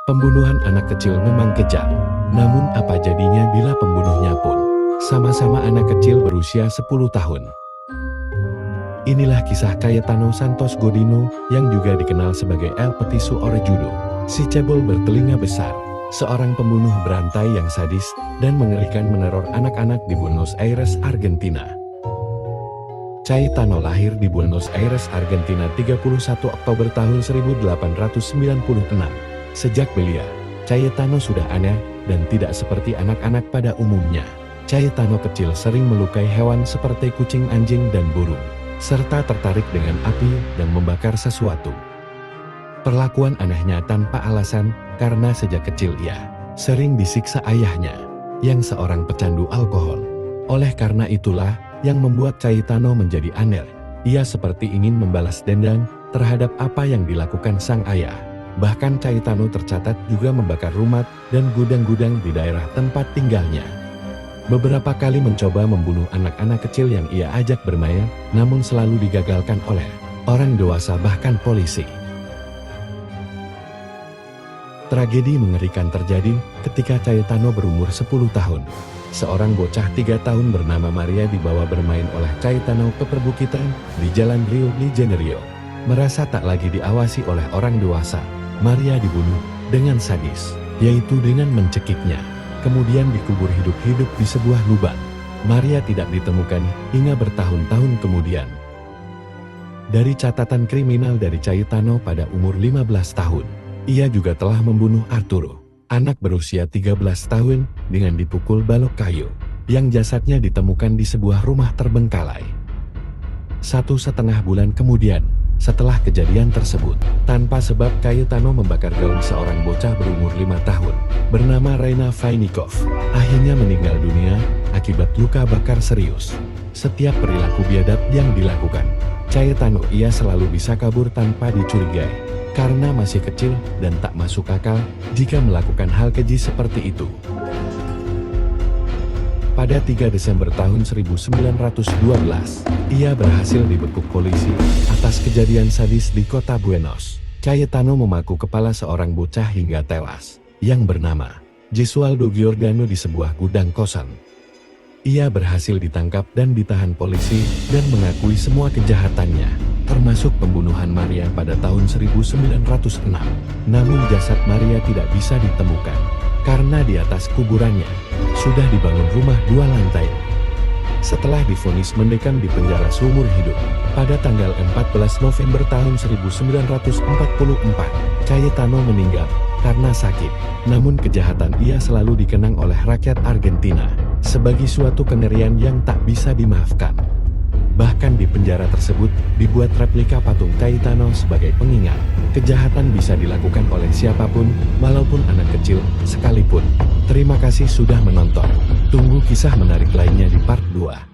Pembunuhan anak kecil memang kejam. Namun apa jadinya bila pembunuhnya pun sama-sama anak kecil berusia 10 tahun? Inilah kisah Cayetano Santos Godino yang juga dikenal sebagai El Petiso Orejudo, si cebol bertelinga besar, seorang pembunuh berantai yang sadis dan mengerikan meneror anak-anak di Buenos Aires, Argentina. Cayetano lahir di Buenos Aires, Argentina 31 Oktober tahun 1896. Sejak belia, Cayetano sudah aneh dan tidak seperti anak-anak pada umumnya. Cayetano kecil sering melukai hewan seperti kucing, anjing, dan burung, serta tertarik dengan api dan membakar sesuatu. Perlakuan anehnya tanpa alasan karena sejak kecil ia sering disiksa ayahnya, yang seorang pecandu alkohol. Oleh karena itulah yang membuat Cayetano menjadi aneh. Ia seperti ingin membalas dendam terhadap apa yang dilakukan sang ayah. Bahkan Cayetano tercatat juga membakar rumah dan gudang-gudang di daerah tempat tinggalnya. Beberapa kali mencoba membunuh anak-anak kecil yang ia ajak bermain, namun selalu digagalkan oleh orang dewasa bahkan polisi. Tragedi mengerikan terjadi ketika Cayetano berumur 10 tahun. Seorang bocah 3 tahun bernama Maria dibawa bermain oleh Cayetano ke perbukitan di Jalan Rio de Janeiro. Merasa tak lagi diawasi oleh orang dewasa, Maria dibunuh dengan sadis, yaitu dengan mencekiknya, kemudian dikubur hidup-hidup di sebuah lubang. Maria tidak ditemukan hingga bertahun-tahun kemudian. Dari catatan kriminal dari Cayetano pada umur 15 tahun, ia juga telah membunuh Arturo, anak berusia 13 tahun, dengan dipukul balok kayu, yang jasadnya ditemukan di sebuah rumah terbengkalai. 1,5 bulan kemudian, setelah kejadian tersebut, tanpa sebab Cayetano membakar gaun seorang bocah berumur 5 tahun, bernama Reina Vainikov, akhirnya meninggal dunia akibat luka bakar serius. Setiap perilaku biadab yang dilakukan Cayetano, ia selalu bisa kabur tanpa dicurigai, karena masih kecil dan tak masuk akal jika melakukan hal keji seperti itu. Pada 3 Desember tahun 1912, ia berhasil dibekuk polisi atas kejadian sadis di kota Buenos. Cayetano memaku kepala seorang bocah hingga tewas, yang bernama Gesualdo Giordano di sebuah gudang kosan. Ia berhasil ditangkap dan ditahan polisi dan mengakui semua kejahatannya, termasuk pembunuhan Maria pada tahun 1906. Namun jasad Maria tidak bisa ditemukan, karena di atas kuburannya sudah dibangun rumah 2 lantai. Setelah divonis mendekam di penjara seumur hidup, pada tanggal 14 November tahun 1944, Cayetano meninggal karena sakit. Namun kejahatan ia selalu dikenang oleh rakyat Argentina sebagai suatu kengerian yang tak bisa dimaafkan. Bahkan di penjara tersebut dibuat replika patung Cayetano sebagai pengingat. Kejahatan bisa dilakukan oleh siapapun, walaupun anak kecil sekalipun. Terima kasih sudah menonton. Tunggu kisah menarik lainnya di part 2.